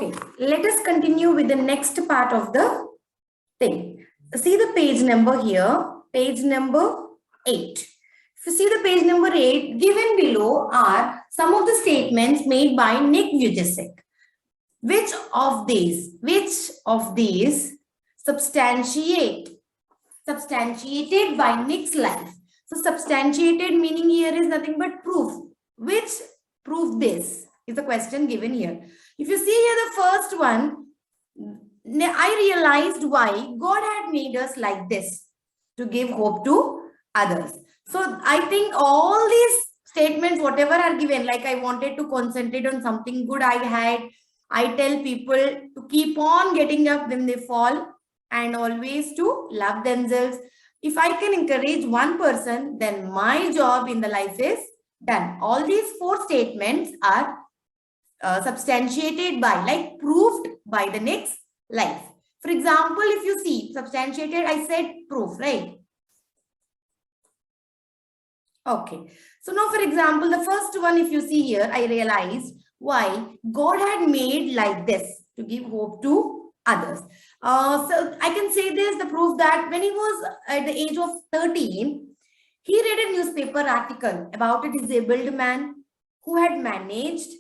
Okay, let us continue with the next part of the thing. See the page number here, page number 8. If you see the page number 8, given below are some of the statements made by Nick Vujicic. Which of these substantiated by Nick's life? So substantiated meaning here is nothing but proof. Which proof this is the question given here. If you see here the first one, I realized why God had made us like this, to give hope to others. So I think all these statements, whatever are given, like I wanted to concentrate on something good I had, I tell people to keep on getting up when they fall and always to love themselves. If I can encourage one person, then my job in the life is done. All these 4 statements are substantiated by, like proved by the next life. For example, if you see substantiated, I said proof, right? Okay. So now, for example, the first one, if you see here, I realized why God had made like this, to give hope to others. So I can say this, the proof that when he was at the age of 13, he read a newspaper article about a disabled man who had managed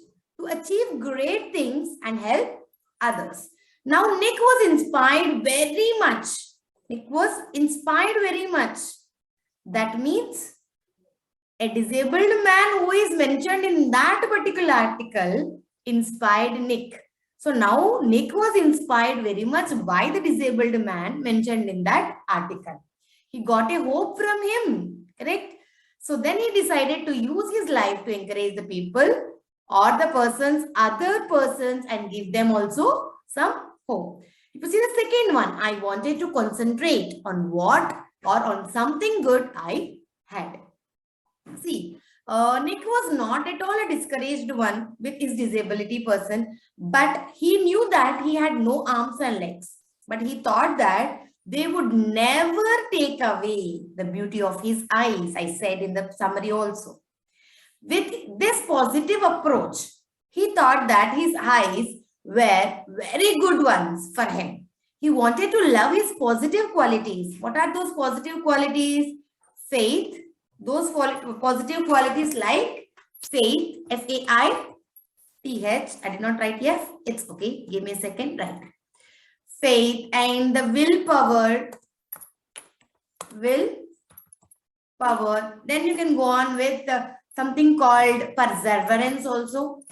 to achieve great things and help others. Now, Nick was inspired very much. That means a disabled man who is mentioned in that particular article inspired Nick. So now Nick was inspired very much by the disabled man mentioned in that article. He got a hope from him, correct? So then he decided to use his life to encourage the people or the other persons, and give them also some hope. If you see the second one, I wanted to concentrate on what or on something good I had. See, Nick was not at all a discouraged one with his disability person, but he knew that he had no arms and legs. But he thought that they would never take away the beauty of his eyes, I said in the summary also. With this positive approach, he thought that his eyes were very good ones for him. He wanted to love his positive qualities. What are those positive qualities? Faith. Those positive qualities like faith, F-A-I-T-H. I did not write F. It's okay. Give me a second. Right. Faith and the willpower. Then you can go on with something called perseverance also.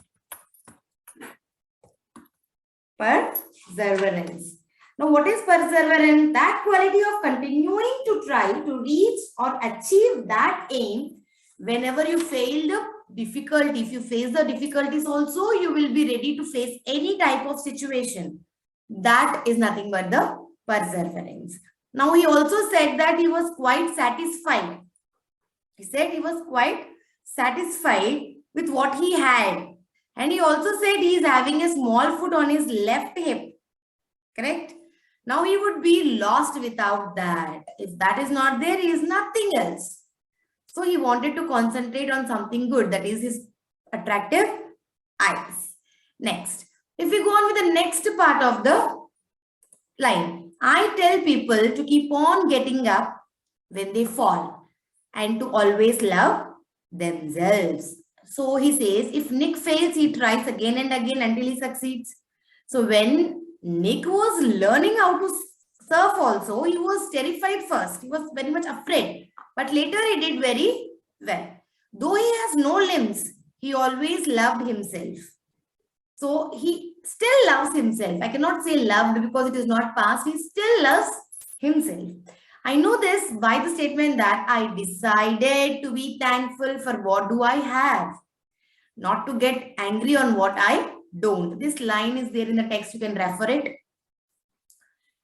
Perseverance. Now, what is perseverance? That quality of continuing to try to reach or achieve that aim whenever you fail the difficulty. If you face the difficulties also, you will be ready to face any type of situation. That is nothing but the perseverance. Now, he also said that he was quite satisfied. He said he was quite satisfied with what he had. And he also said he is having a small foot on his left hip. Correct? Now he would be lost without that. If that is not there, he is nothing else. So he wanted to concentrate on something good, that is his attractive eyes. Next, if we go on with the next part of the line, I tell people to keep on getting up when they fall and to always love themselves. So he says, if Nick fails, he tries again and again until he succeeds. So when Nick was learning how to surf also, he was terrified first. He was very much afraid. But later he did very well. Though he has no limbs, he always loved himself. So he still loves himself. I cannot say loved because it is not past. He still loves himself. I know this by the statement that I decided to be thankful for what do I have, not to get angry on what I don't. This line is there in the text. You can refer it.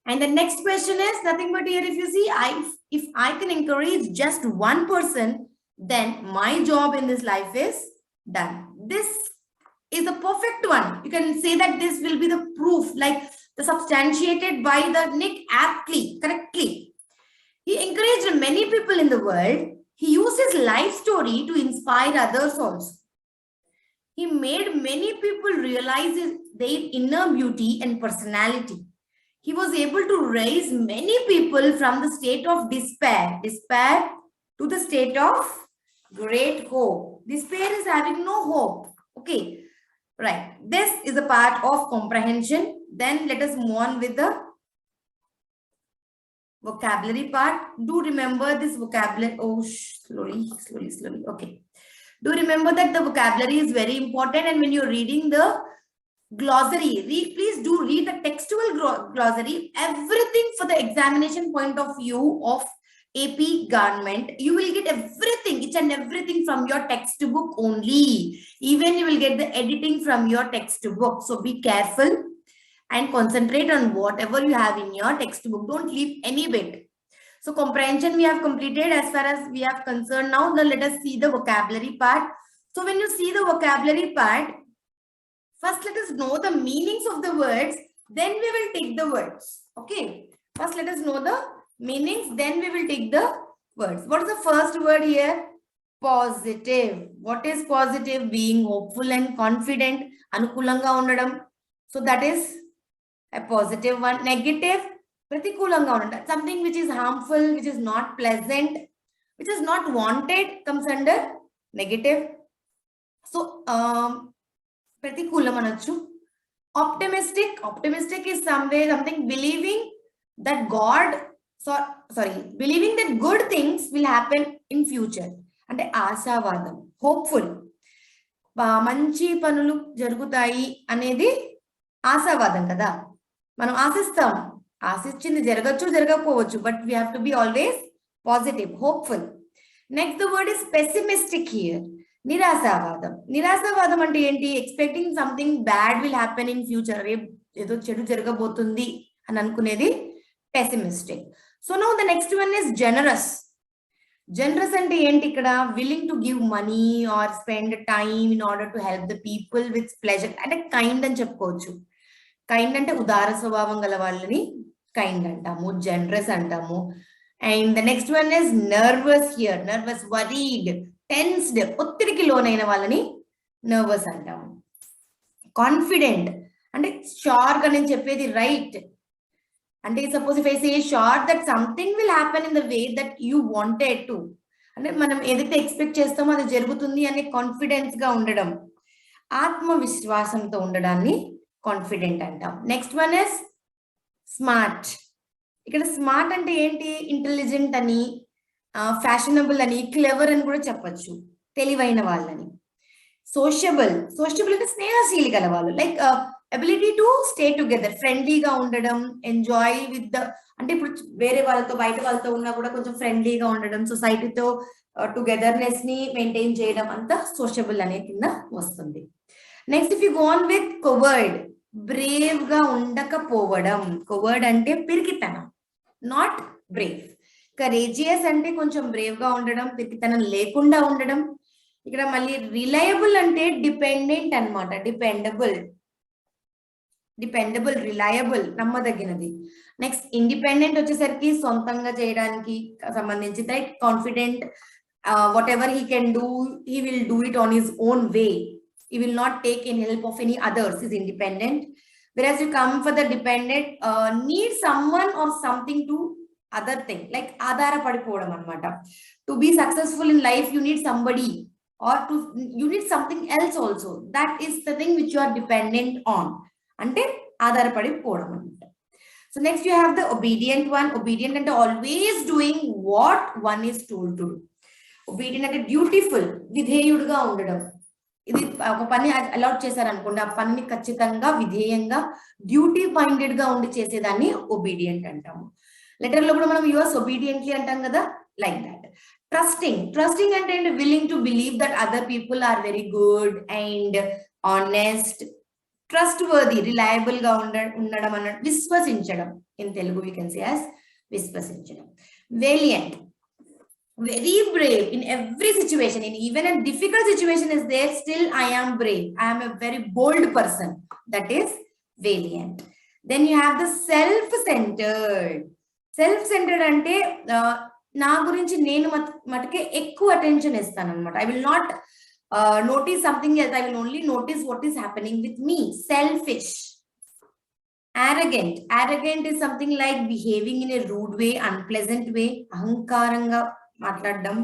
And the next question is nothing but here. If you see, if I can encourage just one person, then my job in this life is done. This is the perfect one. You can say that this will be the proof, like the substantiated by the Nick aptly, correctly. He encouraged many people in the world. He used his life story to inspire others also. He made many people realize their inner beauty and personality. He was able to raise many people from the state of despair to the state of great hope. Despair is having no hope. Okay, right. This is a part of comprehension. Then let us move on with the vocabulary part. Do remember this vocabulary. Oh, slowly. Okay. Do remember that the vocabulary is very important, and when you're reading the glossary, please do read the textual glossary. Everything for the examination point of view of AP government, you will get everything, each and everything from your textbook only. Even you will get the editing from your textbook. So be careful and concentrate on whatever you have in your textbook. Don't leave any bit. So comprehension we have completed as far as we are concerned. Now let us see the vocabulary part. So when you see the vocabulary part, first let us know the meanings of the words, then we will take the words. Okay. First let us know the meanings, then we will take the words. What is the first word here? Positive. What is positive? Being hopeful and confident. Anukulanga undadam. So that is a positive one. Negative. Pratikulanga undadam. Something which is harmful, which is not pleasant, which is not wanted comes under negative. So Pratikulam anachu. Optimistic is something believing that believing that good things will happen in future. అంటే ఆశావాదం, hopeful, మంచి పనులు జరుగుతాయి అనేది ఆశావాదం కదా. మనం ఆశిస్తాం, ఆశించింది జరగచ్చు జరగకపోవచ్చు, but we have to be always positive, hopeful. Next the word is pessimistic here. నిరాశావాదం అంటే ఏంటి? Expecting something bad will happen in future. ఏదో చెడు జరగబోతుంది అని అనుకునేది pessimistic. So now the next one is generous. Generous అంటే ఏంటి? ఇక్కడ willing to give money or spend time in order to help the people with pleasure. అంటే kind అని చెప్పుకోవచ్చు. కైండ్ అంటే ఉదార స్వభావం గల వాళ్ళని కైండ్ అంటాము, జనరస్ అంటాము. And the next one is nervous here. Nervous, worried, tensed, ఒత్తిడికి లోనైన వాళ్ళని నర్వస్ అంటాము. కాన్ఫిడెంట్ అంటే షూర్ గా నేను చెప్పేది రైట్. అంటే suppose if I say sure that something will happen in the way that you wanted to, అంటే మనం ఏదైతే ఎక్స్పెక్ట్ చేస్తామో అది జరుగుతుంది అనే కాన్ఫిడెన్స్ గా ఉండడం, ఆత్మవిశ్వాసంతో ఉండడాన్ని కాన్ఫిడెంట్ అంటాం. Next one is smart. ఇక్కడ స్మార్ట్ అంటే ఏంటి? ఇంటెలిజెంట్ అని, ఫ్యాషనబుల్ అని, క్లెవర్ అని కూడా చెప్పచ్చు, తెలివైన వాళ్ళని. సోషబుల్ అంటే స్నేహశీలి గల వాళ్ళు, like ability to stay together, ఫ్రెండ్లీగా ఉండడం, ఎంజాయ్ విత్ ద, అంటే ఇప్పుడు వేరే వాళ్ళతో బయట వాళ్ళతో ఉన్నా కూడా కొంచెం ఫ్రెండ్లీగా ఉండడం, సొసైటీతో టుగెదర్నెస్ ని మెయింటైన్ చేయడం, అంతా సోషబుల్ అనే కింద వస్తుంది. Next if you go on with కోవర్డ్, Brave గా ఉండకపోవడం. కోవర్డ్ అంటే పిరికితనం, నాట్ బ్రేవ్. కరేజియస్ అంటే కొంచెం బ్రేవ్ గా ఉండడం, పిరికితనం లేకుండా ఉండడం. ఇక్కడ మళ్ళీ రిలయబుల్ అంటే డిపెండెంట్ అన్నమాట, డిపెండబుల్, రిలయబుల్, నమ్మదగినది. నెక్స్ట్ ఇండిపెండెంట్ వచ్చేసరికి సొంతంగా చేయడానికి సంబంధించి, like confident, what ever he can do, he will do it on his own way. He will not take in help of any others. Is independent. Whereas you come for the dependent, need someone or something to other thing, like adhara padipovam anamata. To be successful in life, you need somebody, or you need something else also. That is the thing which you are dependent on. Ante adhara padipovam anamata. So next you have the obedient one. Obedient and always doing what one is told to do. Obedient and dutiful, vidheyuduga undadam. ఇది ఒక పని allot చేశారు అనుకోండి, ఆ పనిని ఖచ్చితంగా విధేయంగా duty minded గా ఉండి చేసేదాన్ని ఒబీడియంట్ అంటాము. లెటర్ లో కూడా మనం యూఎస్ ఒబీడియంట్లీ అంటాం కదా, లైక్ దాట్. ట్రస్టింగ్ అంటే willing to believe that other people are very good and honest, trustworthy, reliable గా ఉండడం అన్నట్టు. విశ్వసించడం, in Telugu we can say as విశ్వసించడం. Valiant, very brave in every situation, in even a difficult situation is there, still I am brave, I am a very bold person. That is valiant. Then you have the self-centered అంటే నా గురించి నేను మటుకే ఎక్కువ attention ఇస్తాను అనమాట. I will not Notice something else. I will only notice what is happening with me. Selfish. Arrogant. Arrogant is something like behaving in a rude way, unpleasant way. Ahankaranga matladdam.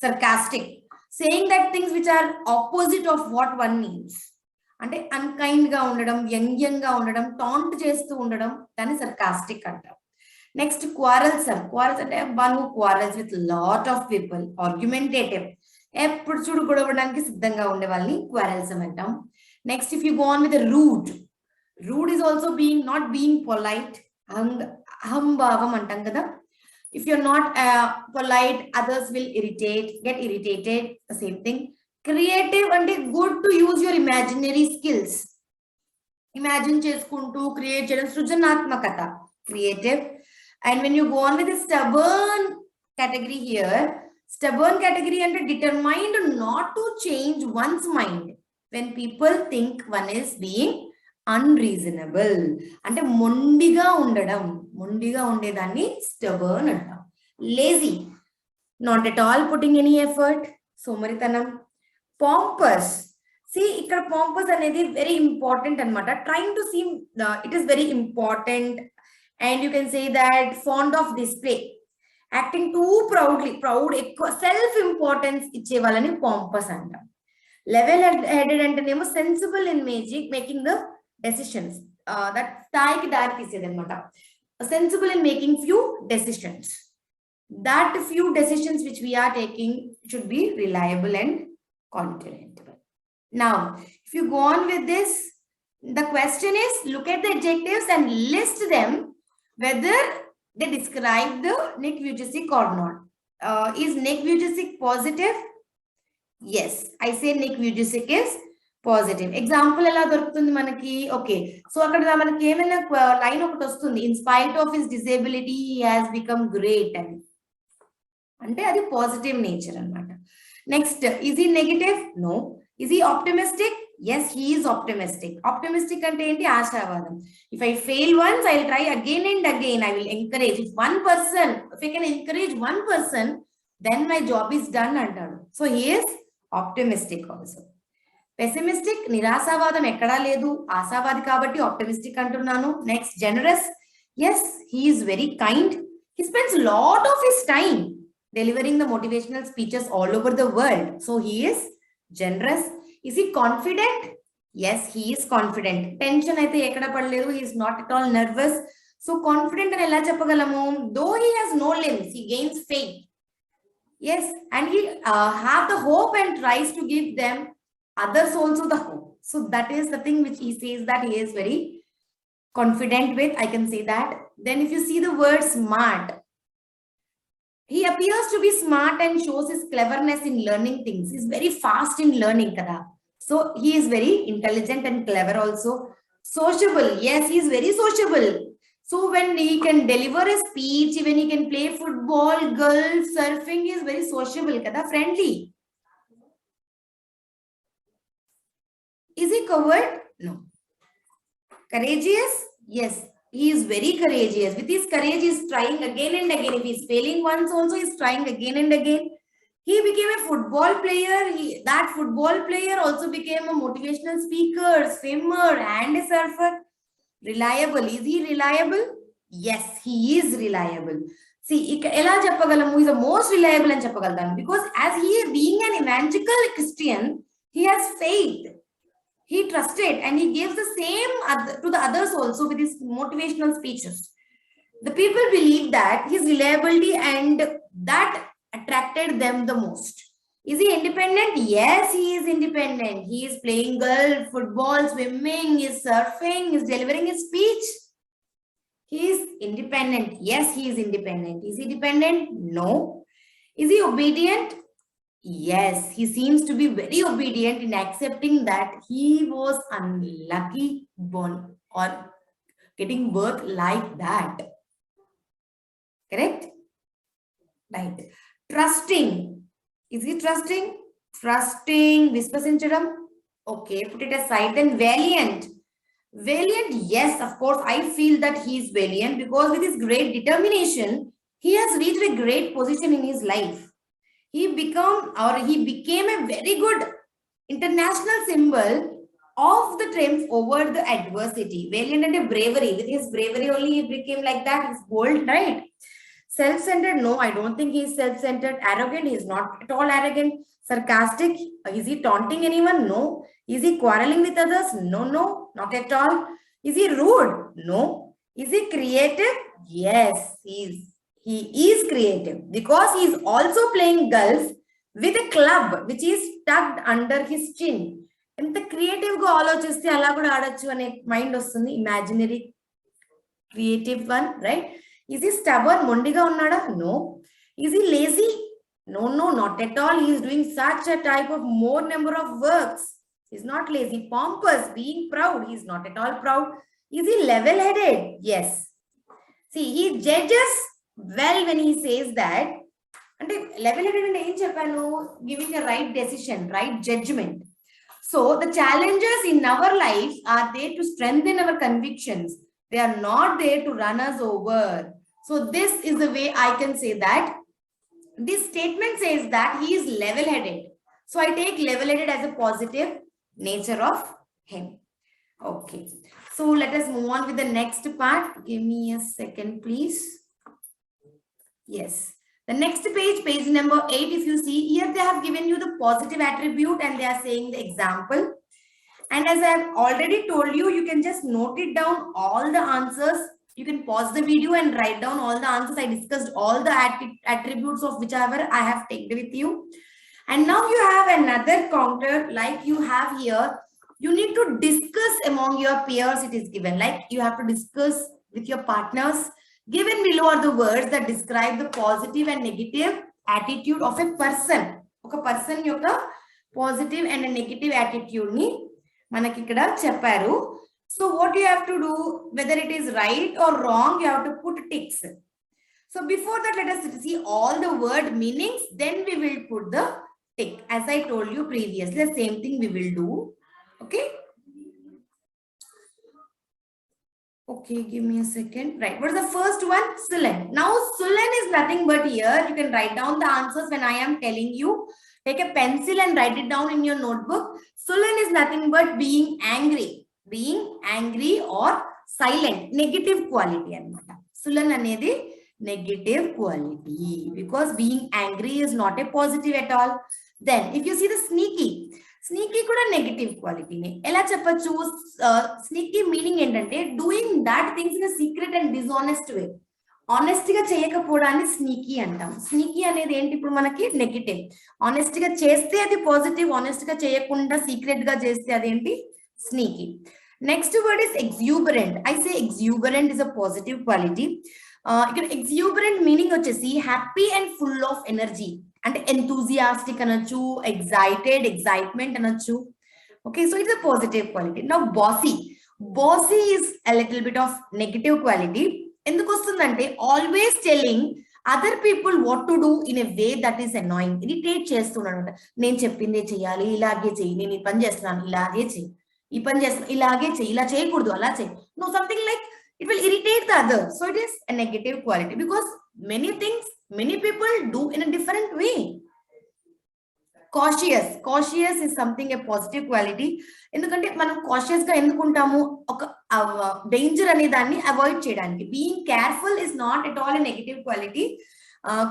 Sarcastic. Saying that things which are opposite of what one means. అంటే unkind గా ఉండడం, వ్యంగ్యంగా ఉండడం, taunt చేస్తూ ఉండడం, దాన్ని sarcastic అంటాం. Next quarrelsome. Quarrels అంటే one who quarrels with lot of people. Argumentative. ఎప్పుడు చూడు గొడవడానికి సిద్ధంగా ఉండే వాళ్ళని క్వారల్సమ్ అంటాం. Next if you go on with rude. Rude is also being not being polite. అహంభావం అంటాం కదా. If you're not polite, others will get irritated. The same thing. Creative and good to use your imaginary skills. Imagine cheskuntu create cheyadam సృజనాత్మకత. Creative. And when you go on with the stubborn category here, stubborn category and determined not to change one's mind when people think one is being unreasonable. అంటే మొండిగా ఉండడం, మొండిగా ఉండేదాన్ని stubborn అంటాం. Lazy, not at all putting any effort. సోమరితనం. Pompous. See, ఇక్కడ pompous అనేది very important అన్నమాట. Trying to seem, it is very important, and you can say that fond of display. Acting too proudly, proud, ఎక్కువ self importance ఇచ్చే వాళ్ళని pompous అంటాం. Level headed అంటేనేమో sensible in making the decisions. That స్థాయికి దారి తీసేది అనమాట. Sensible in making few decisions. That few decisions which we are taking should be reliable and confident. Now, if you go on with this, the question is, look at the adjectives and list them whether they describe the nekvujisic or not. Is nekvujisic positive? Yes, I say nekvujisic is positive. Example ఎలా దొరుకుతుంది మనకి? Okay, so అక్కడ మనకి ఏమైనా line ఒకటి వస్తుంది, in spite of his disability he has become great అని, అంటే అది పాజిటివ్ నేచర్ అన్నమాట. Next, is he negative? No. Is he optimistic? Yes, he is optimistic. Optimistic అంటే ఏంటి? ఆశావాదం. If I fail once, I will try again and again. I will encourage. If I can encourage one person, then my job is done అంటాడు. So he is optimistic also. Pessimistic, నిరాశావాదం ఎక్కడా లేదు, ఆశావాది కాబట్టి optimistic అంటున్నాను. Next, generous. Yes, he is very kind. He spends lot of his time delivering the motivational speeches all over the world. So he is generous. Is he confident? Yes, he is confident. Tension aithe ekkada padaledu. He is not at all nervous. So confident ani ela cheppagalamu? Though he has no limbs, he gains faith. Yes, and he have the hope and tries to give them others also the hope. So that is the thing which he says that he is very confident with. I can say that. Then if you see the word smart, he appears to be smart and shows his cleverness in learning things. He's very fast in learning, kada. So he is very intelligent and clever also. Sociable. Yes, he is very sociable. So when he can deliver a speech, when he can play football, golf, surfing, he is very sociable, kada. Friendly. Is he coward? No. Courageous? Yes. He is very courageous. With his courage, he is trying again and again. If he is failing once also, he is trying again and again. He became a football player. That football player also became a motivational speaker, swimmer, and a surfer. Reliable. Is he reliable? Yes, he is reliable. See, ela cheppagalamu, he is the most reliable and cheppagaladanu, because as he is being an evangelical Christian, he has faith. He trusted and he gives the same to the others also with his motivational speeches. The people believe that his reliability and that attracted them the most. Is he independent? Yes, he is independent. He is playing golf, football, swimming, he is surfing, he is delivering his speech. He is independent. Yes, he is independent. Is he dependent? No. Is he obedient? Yes, he seems to be very obedient in accepting that he was unlucky born or getting birth like that. Correct? Right. Trusting. Is he trusting? Trusting, vispasinchadam. Okay, put it aside. Then valiant. Valiant, yes, of course, I feel that he is valiant because with his great determination, he has reached a great position in his life. He became a very good International symbol of the triumph over the adversity. Valiant and bravery. With his bravery only he became like that. He's bold, right? Self-centered, no, I don't think he's self-centered. Arrogant, he's not at all arrogant. Sarcastic, is he taunting anyone? No. Is he quarreling with others? No, no, not at all. Is he rude? No. Is he creative? Yes, he is creative because he's also playing golf with a club which is tucked under his chin. ఎంత creative గా ఆలోచిస్తే అలా కూడా ఆడొచ్చు అనే mind వస్తుంది. Imaginary creative one, right? Is he stubborn? Mondiga unnada? No. Is he lazy? No, no, not at all. He is doing such a type of more number of works. He's not lazy. Pompous, being proud. He's not at all proud. Is he level-headed? Yes. See, he judges well when he says that. And level-headed and ఏం చెప్పాను? Giving a right decision, right judgment. So the challenges in our life are there to strengthen our convictions. They are not there to run us over. So this is the way I can say that this statement says that he is level-headed. So I take level-headed as a positive nature of him. Okay. So let us move on with the next part. Give me a second, please. Yes. The next page, page number 8, if you see here, they have given you the positive attribute and they are saying the example. And as I have already told you, you can just note it down all the answers. You can pause the video and write down all the answers. I discussed all the attributes of whichever I have taken with you. And now you have another counter like you have here. You need to discuss among your peers. It is given like you have to discuss with your partners. Given below are the words that describe the positive and negative attitude of a person. Okay, person yoka positive and a negative attitude ni manaki ikkada chepparu. So what you have to do, whether it is right or wrong, you have to put ticks. So before that, let us see all the word meanings, then we will put the tick. As I told you previously, the same thing we will do. Okay. Okay, give me a second. Right. What is the first one? Sullen. Now, sullen is nothing but here. You can write down the answers when I am telling you. Take a pencil and write it down in your notebook. Sullen is nothing but being angry. Being angry or silent, negative quality anamata. Sullen anedi negative quality because being angry is not a positive at all. Then if you see the sneaky kuda negative quality ne ela cheppachu. Sneaky meaning entante doing that things in a secret and dishonest way. Honest ga cheyakapodanni sneaky antam. Sneaky anedi enti ippudu manaki negative. Honest ga cheste adi positive, honest ga cheyakunda secret ga cheste adi enti sneaky. Next word is exuberant. I say exuberant is a positive quality. Exuberant meaning vachesi happy and full of energy and enthusiastic anachu, excitement anachu. Okay, so it's a positive quality. Now bossy is a little bit of negative quality. Enduku ostundante always telling other people what to do in a way that is annoying. Irritate చేస్తున్నాడు. నేను చెప్పిందే చేయాలి, ఇలాగే చెయ్యి, నేను ఈ పని చేస్తున్నాను, ఇలాగే చెయ్యి, ఈ పని చేస్తున్నాను, ఇలాగే చెయ్యి, ఇలా చేయకూడదు, అలా చెయ్యి. No, something like it will irritate the other. So it is a negative quality because many things many people do in a different way. Cautious is something a positive quality. ఎందుకంటే మనం cautious గా ఎందుకుంటాము, ఒక danger అనే దాన్ని avoid చేయడానికి. Being careful is not at all a negative quality.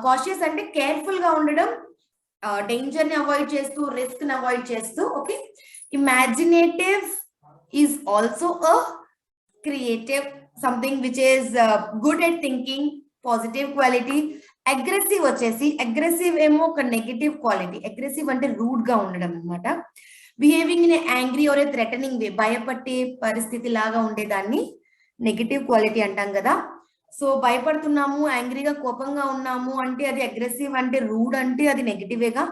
Cautious అంటే careful గా ఉండడం, danger ని అవాయిడ్ చేస్తూ, risk ని అవాయిడ్ చేస్తూ. Okay, imaginative is also a creative, something which is good at thinking, positive quality. Aggressive వచ్చేసి aggressive ఏమో ఒక నెగటివ్ క్వాలిటీ. అగ్రెసివ్ అంటే రూడ్ గా ఉండడం అన్నమాట. Behaving in angry or a threatening way, భయపడే పరిస్థితి లాగా ఉండేదాన్ని నెగటివ్ క్వాలిటీ అంటాం కదా. సో భయపడుతున్నాము, యాంగ్రీగా కోపంగా ఉన్నాము అంటే అది అగ్రెసివ్, అంటే రూడ్ అంటే అది నెగటివేగా.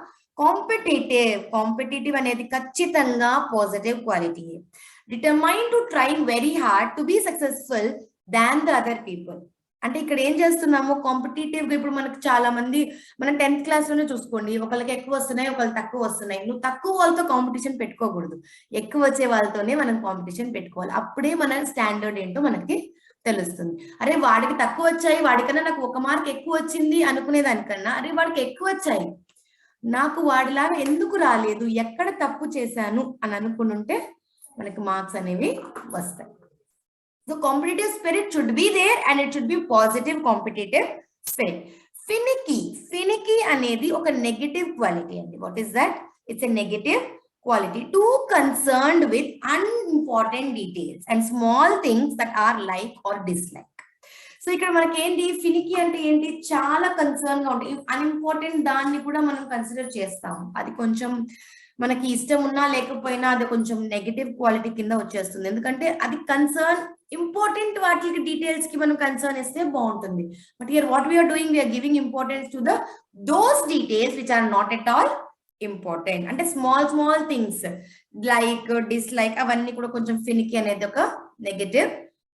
కాంపిటేటివ్ అనేది ఖచ్చితంగా positive quality. Determine to try very hard to be successful than the other people. అంటే ఇక్కడ ఏం చేస్తున్నాము, కాంపిటేటివ్ గా. ఇప్పుడు మనకు చాలా మంది, మనం 10th క్లాస్ లోనే చూసుకోండి, ఒకళ్ళకి ఎక్కువ వస్తున్నాయి, ఒకళ్ళు తక్కువ వస్తున్నాయి. నువ్వు తక్కువ వాళ్ళతో కాంపిటీషన్ పెట్టుకోకూడదు, ఎక్కువ వచ్చే వాళ్ళతోనే మనం కాంపిటీషన్ పెట్టుకోవాలి. అప్పుడే మన స్టాండర్డ్ ఏంటో మనకి తెలుస్తుంది. అరే వాడికి తక్కువ వచ్చాయి, వాడికన్నా నాకు 1 మార్క్ ఎక్కువ వచ్చింది అనుకునే దానికన్నా, అరే వాడికి ఎక్కువ వచ్చాయి, నాకు వాడిలాగా ఎందుకు రాలేదు, ఎక్కడ తప్పు చేశాను అని అనుకుంటే మనకి మార్క్స్ అనేవి వస్తాయి. So competitive spirit should be there and it should be positive competitive spirit. Finicky అనేది ఒక నెగటివ్ క్వాలిటీ అండి. What is that? It's a negative quality, too concerned with unimportant details and small things that are like or dislike. So ఇక్కడ మనకి ఏంటి, ఫినికీ అంటే ఏంటి, చాలా concern గా ఉంటాయి. అన్ఇంపార్టెంట్ దాన్ని కూడా మనం కన్సిడర్ చేస్తాం. అది కొంచెం మనకి ఇష్టం ఉన్నా లేకపోయినా అది కొంచెం నెగటివ్ క్వాలిటీ కింద వచ్చేస్తుంది. ఎందుకంటే అది కన్సర్న్, ఇంపార్టెంట్ వాటికి డీటెయిల్స్ కి మనం కన్సర్న్ ఇస్తే బాగుంటుంది. But here what we're doing, we're giving importance to those details which are not at all important. అంటే స్మాల్ థింగ్స్ లైక్ డిస్లైక్ అవన్నీ కూడా కొంచెం ఫినికీ అనేది ఒక నెగటివ్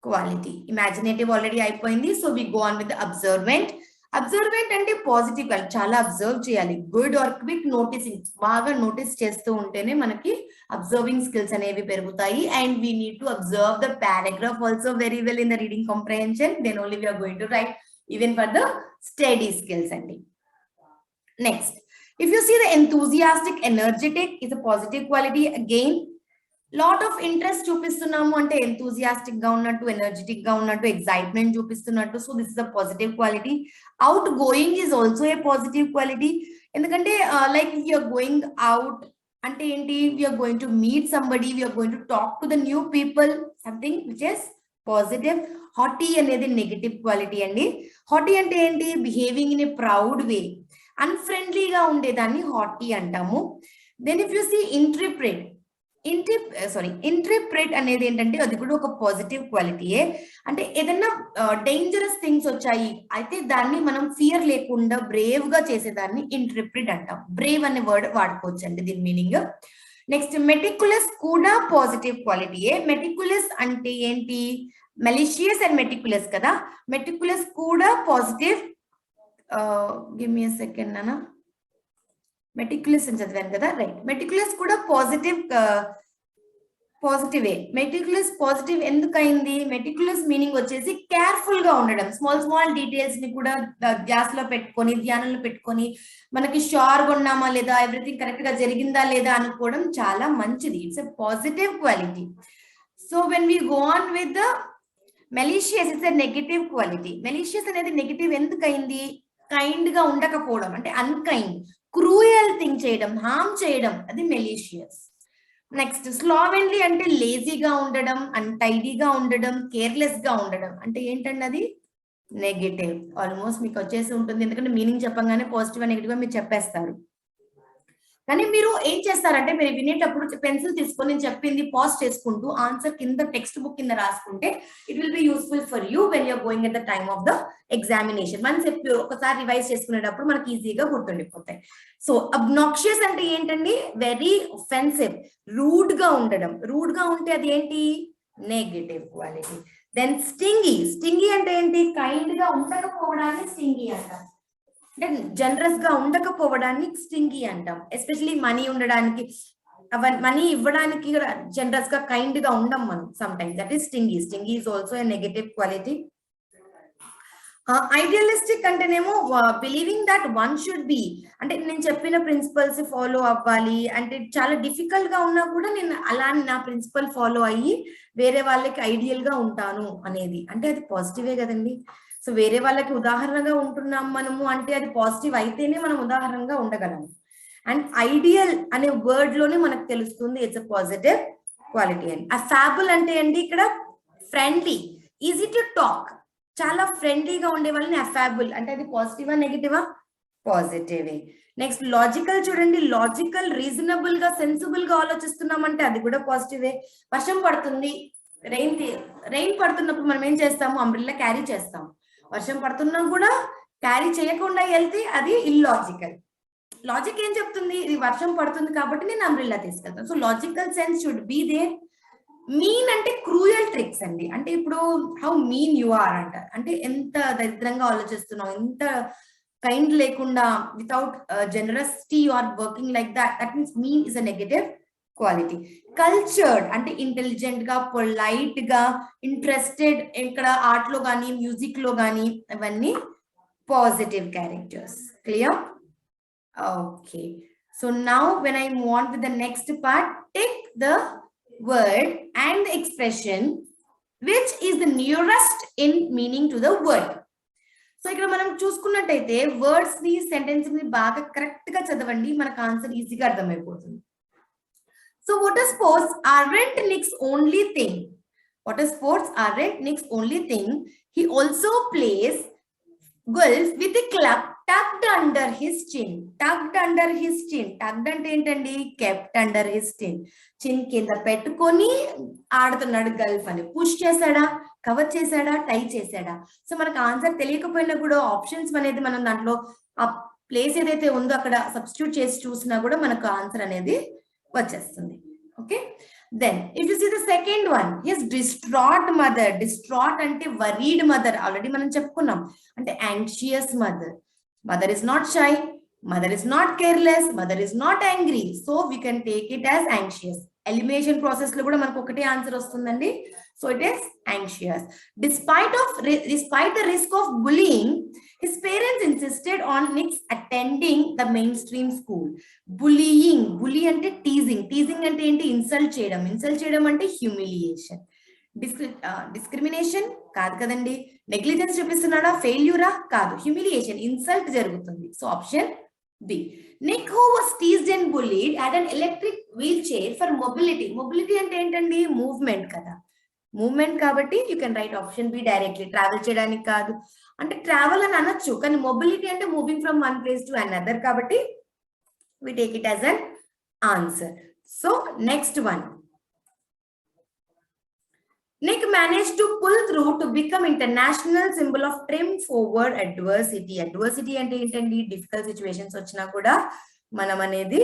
క్వాలిటీ. ఇమాజినేటివ్ ఆల్రెడీ అయిపోయింది. So we go on with observant. Observant అంటే positive, చాలా observe చేయాలి. గుడ్ ఆర్ క్విక్ నోటీసింగ్, బాగా నోటీస్ చేస్తూ ఉంటేనే మనకి అబ్జర్వింగ్ స్కిల్స్ అనేవి పెరుగుతాయి. And we need to observe the paragraph also very well in the reading comprehension. Then only we're going to write even for the study skills అండి. Next, if you see the enthusiastic, energetic is a positive quality. Again, lot of interest చూపిస్తున్నాము అంటే enthusiastic గా ఉన్నట్టు, energetic గా ఉన్నట్టు, excitement చూపిస్తున్నట్టు. So this is a positive quality. Outgoing is also a positive quality. ఎందుకంటే like if you are going out అంటే ఏంటి, we are going to meet somebody, we are going to talk to the new people, something which is positive. Haughty అనేది negative quality అండి. Haughty అంటే ఏంటి, behaving in a proud way, అన్ఫ్రెండ్లీగా ఉండేదాన్ని haughty అంటాము. Then if you see interpret అనేది ఏంటంటే అది కూడా ఒక పాజిటివ్ క్వాలిటీయే. అంటే ఏదైనా డేంజరస్ థింగ్స్ వచ్చాయి అయితే దాన్ని మనం ఫియర్ లేకుండా బ్రేవ్ గా చేసేదాన్ని ఇంటర్ప్రెట్ అంటాం. బ్రేవ్ అనే వర్డ్ వాడుకోవచ్చు అండి దీని మీనింగ్. నెక్స్ట్, మెటిక్యులస్ కూడా పాజిటివ్ క్వాలిటీయే. మెటిక్యులస్ అంటే ఏంటి, మెలిషియస్ అండ్ మెటిక్యులస్ కదా. మెటిక్యులస్ కూడా positive. Give me a second నాన్న. మెటిక్యులస్ అని చదివాను కదా, రైట్. మెటిక్యులస్ కూడా పాజిటివే. మెటిక్యులస్ పాజిటివ్ ఎందుకైంది, మెటిక్యులస్ మీనింగ్ వచ్చేసి కేర్ఫుల్ గా ఉండడం. స్మాల్ డీటెయిల్స్ ని కూడా ధ్యాసలో పెట్టుకొని, ధ్యానంలో పెట్టుకొని మనకి షూర్ గా ఉన్నామా లేదా, ఎవ్రీథింగ్ కరెక్ట్ గా జరిగిందా లేదా అనుకోవడం చాలా మంచిది. It's a positive quality. So when we go on with the malicious, it's a negative quality. Malicious అనేది నెగటివ్ ఎందుకైంది, కైండ్ గా ఉండకపోవడం, అంటే అన్కైండ్, క్రూయల్ థింగ్ చేయడం, హార్మ్ చేయడం, అది మెలిషియస్. నెక్స్ట్, స్లోవెన్లీ అంటే లేజీగా ఉండడం, అన్టైడీగా ఉండడం, కేర్లెస్ గా ఉండడం. అంటే ఏంటండి అది నెగటివ్. ఆల్మోస్ట్ మీకు వచ్చేసి ఉంటుంది, ఎందుకంటే మీనింగ్ చెప్పంగానే పాజిటివ్ నెగటివ్ గా మీరు చెప్పేస్తారు. కానీ మీరు ఏం చేస్తారంటే, మీరు వినేటప్పుడు పెన్సిల్ తీసుకొని నేను చెప్పింది పాజ్ చేసుకుంటూ ఆన్సర్ కింద టెక్స్ట్ బుక్ కింద రాసుకుంటే it will be useful for you when you're going at the time of the examination. మనం చెప్పి ఒకసారి రివైజ్ చేసుకునేటప్పుడు మనకి ఈజీగా గుర్తుండిపోతాయి. సో అబ్నాక్షియస్ అంటే ఏంటండి, వెరీ ఒఫెన్సివ్, రూడ్ గా ఉండడం. రూడ్ గా ఉంటే అది ఏంటి, నెగటివ్ క్వాలిటీ. దెన్ స్టింగీ అంటే ఏంటి, కైండ్ గా ఉండకపోవడాన్ని స్టింగీ అంటారు. అంటే జనరస్ గా ఉండకపోవడాన్ని స్టింగీ అంటాం. ఎస్పెషలీ మనీ ఉండడానికి, మనీ ఇవ్వడానికి జనరస్ గా కైండ్ గా ఉండం మనం sometimes. That is stingy. Stingy is also a negative quality. Idealistic అంటేనేమో believing that one should be, అంటే నేను చెప్పిన ప్రిన్సిపల్స్ ఫాలో అవ్వాలి, అంటే చాలా డిఫికల్ట్ గా ఉన్నా కూడా నేను అలా నా ప్రిన్సిపల్ ఫాలో అయ్యి వేరే వాళ్ళకి ఐడియల్ గా ఉంటాను అనేది, అంటే అది పాజిటివే కదండి. సో వేరే వాళ్ళకి ఉదాహరణగా ఉంటున్నాం మనము అంటే అది పాజిటివ్ అయితేనే మనం ఉదాహరణగా ఉండగలము. అండ్ ఐడియల్ అనే వర్డ్ లోనే మనకు తెలుస్తుంది ఇట్స్ అ పాజిటివ్ క్వాలిటీ అని. అఫాబుల్ అంటే అండి ఇక్కడ ఫ్రెండ్లీ, ఈజీ టు టాక్, చాలా ఫ్రెండ్లీగా ఉండే వాళ్ళని అఫాబుల్ అంటే అది పాజిటివా నెగిటివా, పాజిటివే. నెక్స్ట్, లాజికల్ చూడండి, లాజికల్, రీజనబుల్ గా, సెన్సిబుల్ గా ఆలోచిస్తున్నామంటే అది కూడా పాజిటివే. వర్షం పడుతుంది, రెయిన్ పడుతున్నప్పుడు మనం ఏం చేస్తాము, అంబ్రెల్లా క్యారీ చేస్తాం. వర్షం పడుతున్నా కూడా క్యారీ చేయకుండా వెళ్తే అది ఇల్లాజికల్. లాజిక్ ఏం చెప్తుంది, ఇది వర్షం పడుతుంది కాబట్టి నేను అంబ్రెల్లా తీసుకెళ్తాను. So logical sense should be there. Mean అంటే క్రూయల్ ట్రిక్స్ అండి. అంటే ఇప్పుడు హౌ మీన్ యు ఆర్ అంటారు, అంటే ఎంత దరిద్రంగా ఆలోచిస్తున్నావు, ఎంత కైండ్ లేకుండా, without generosity you are working like that, that means mean is a negative quality. Cultured అంటే ఇంటెలిజెంట్ గా, పొలైట్ గా, ఇంట్రెస్టెడ్, ఇక్కడ ఆర్ట్ లో కానీ మ్యూజిక్ లో కానీ, అవన్నీ positive characters. Clear? Okay. So now when I move on with the next part, take the word and the expression which is the nearest in meaning to the word. So ఇక్కడ మనం చూసుకున్నట్టయితే words ని sentence ని బాగా correct గా చదవండి, మనకు answer ఈజీగా అర్థమైపోతుంది. So water sports aren't Nick's only thing. Water sports aren't Nick's only thing. He also plays golf with a club tucked under his chin. Tucked under his chin. Tucked అంటే ఏంటండి? Kept under his chin. చిన్ కింద పెట్టుకొని ఆడుతున్నాడు Gulf అని. Push చేశాడా, cover చేశాడా, టై చేశాడా? సో మనకు ఆన్సర్ తెలియకపోయినా కూడా ఆప్షన్స్ అనేది మనం దాంట్లో ఆ ప్లేస్ ఏదైతే ఉందో అక్కడ సబ్స్టిట్యూట్ చేసి చూసినా కూడా మనకు ఆన్సర్ అనేది వచ్చేస్తుంది. Okay, then if you see the second one, his distraught mother. Distraught అంటే వరీడ్ మదర్, ఆల్రెడీ మనం చెప్పుకున్నాం. అంటే anxious mother. Mother is not shy, mother is not careless, mother is not angry, so we can take it as anxious. Elimination process lo kuda manaku okate answer ostundandi, so it is anxious. Despite the risk of bullying, his parents insisted on Nick's attending the mainstream school. Bully ante teasing ante enti? Insult cheyadam ante humiliation. Discrimination కాదు కదండి, negligence చూపిస్తున్నాడా, ఫెయిల్యూరా కాదు, humiliation, insult జరుగుతుంది. So option B. Nick, who was teased and bullied, had an electric wheelchair for mobility. Mobility అంటే ఏంటండి? Movement కదా, movement కాబట్టి you can write option be directly. Travel చేయడానికి కాదు అంటే ట్రావెల్ అని అనొచ్చు, కానీ మొబిలిటీ అంటే moving from one place to another, కాబట్టి we take it as an answer. So next one, Nick managed to pull through to become international symbol of triumph over adversity. Adversity అంటే ఏంటండి? Difficult situations వచ్చినా కూడా మనం అనేది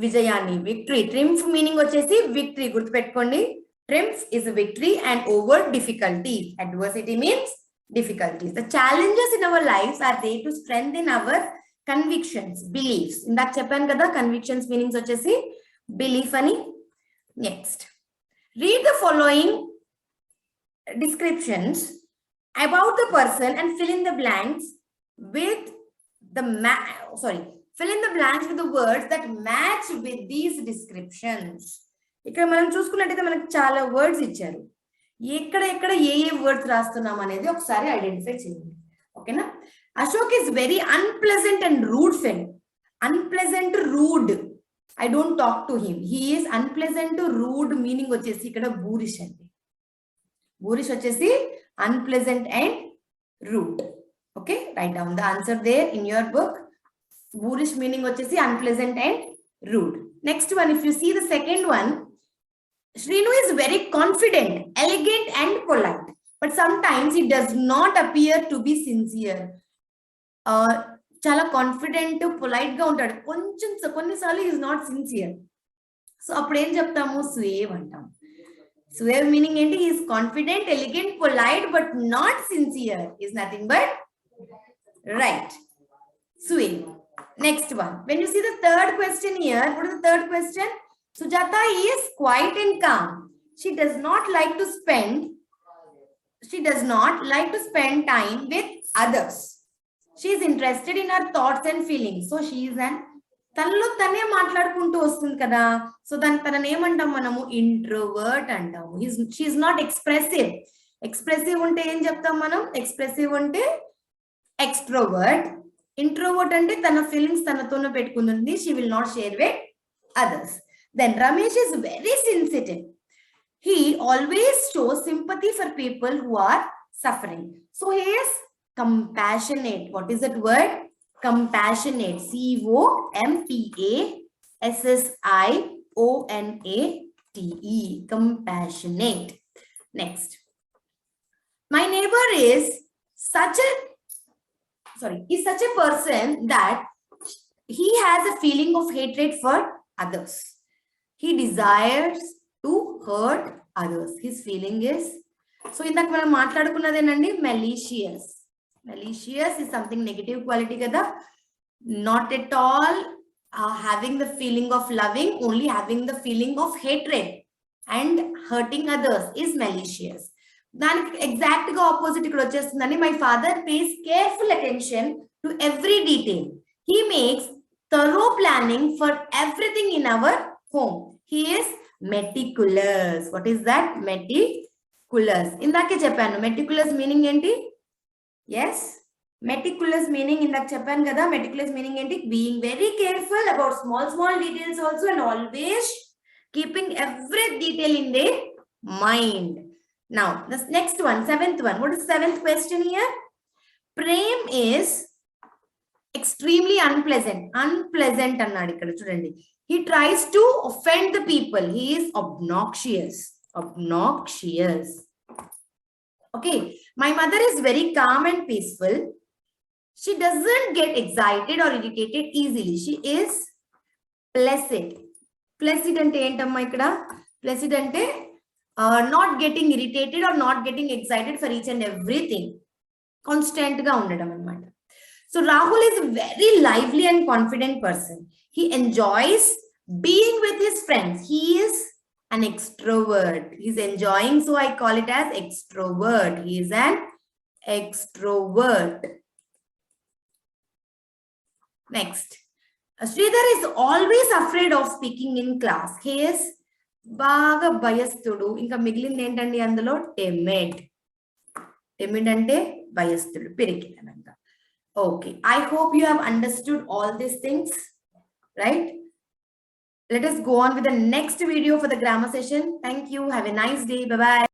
విజయాన్ని, victory. Triumph meaning వచ్చేసి victory, గుర్తుపెట్టుకోండి. Triumph is a victory and over difficulties. Adversity means difficulties. The challenges in our lives are there to strengthen our convictions, beliefs. ఇందాక చెప్పాను కదా convictions meanings వచ్చేసి belief అని. Next, read the following descriptions about the person and fill in the blanks with the fill in the blanks with the words that match with these descriptions. ఇక్కడ మనం చూసుకున్నట్టయితే మనకు చాలా వర్డ్స్ ఇచ్చారు, ఎక్కడ ఏ words రాస్తున్నాం అనేది ఒకసారి ఐడెంటిఫై చేయండి. ఓకేనా? Ashok is very unpleasant and rude fellow. Unpleasant, rude, I don't talk to him. He is unpleasant, rude meaning వచ్చేసి ఇక్కడ బూరిష్ అండి. బూరిష్ వచ్చేసి unpleasant and rude. Okay, write down the answer there in your book. Boorish meaning వచ్చేసి unpleasant and rude. Next one, if you see the second one, Shrinu is very confident, elegant and polite, but sometimes he does not appear to be sincere. చాలా confident, polite గా ఉంటాడు, కొన్నిసార్లు is not sincere. So అప్పుడు ఏం చెప్తాము? స్వేవ్ అంటాం. Suave meaning ఏంటి? He is confident, elegant, polite, but not sincere. Is nothing but right. Suave. Next one. When you see the third question here, what is the third question? Sujata is quiet and calm. She does not like to spend time with others. She is interested in her thoughts and feelings. So she is an తనలో తనే మాట్లాడుకుంటూ వస్తుంది కదా, so తనని ఏమంటాం మనము? Introvert అంటాము. She is not expressive. Expressive ఉంటే ఏం చెప్తాం మనం? ఎక్స్ప్రెసివ్ ఉంటే ఎక్స్ట్రోవర్ట్. ఇంట్రోవర్ట్ అంటే తన ఫీలింగ్స్ తనతోనే పెట్టుకుంటుంది. She will not share with others. Then Ramesh is very sensitive. He always shows sympathy for people who are suffering. So he is compassionate. What is that word? Compassionate. COMPASSIONATE. Compassionate. Next, my neighbor is such a person that he has a feeling of hatred for others. He desires to hurt others. His feeling is, so ఇందాక మనం మాట్లాడుకున్నదేనండి, malicious. Malicious is something negative quality kada, not at all having the feeling of loving, only having the feeling of hatred and hurting others is malicious. దానికి exact గా opposite ఇక్కడ వచ్చేస్తుందని, my father pays careful attention to every detail. He makes thorough planning for everything in our home. He is meticulous. What is that? Meticulous. Indake cheppanu. Meticulous meaning enti? Yes. Meticulous meaning indak cheppanu kada. Meticulous meaning enti? Being very careful about small details also, and always keeping every detail in their mind. Now, this next one, seventh one. What is the seventh question here? Prem is extremely unpleasant. Unpleasant annadu ikkada chudandi. He tries to offend the people. He is obnoxious. Obnoxious. Okay. My mother is very calm and peaceful. She doesn't get excited or irritated easily. She is placid. Placid ante entamma ikkada? Placid ante not getting irritated or not getting excited for each and everything. Constant ga undadam annamata. So Rahul is a very lively and confident person. He enjoys being with his friends. He is an extrovert. He's enjoying, so I call it as extrovert. He is an extrovert. Next. Sridhar is always afraid of speaking in class. He is baga bayastudu. Inka migilindi entandi andulo timid. Timid ante bayastudu. Pirikidamanta. Okay, I hope you have understood all these things, right? Let us go on with the next video for the grammar session. Thank you. Have a nice day. Bye-bye.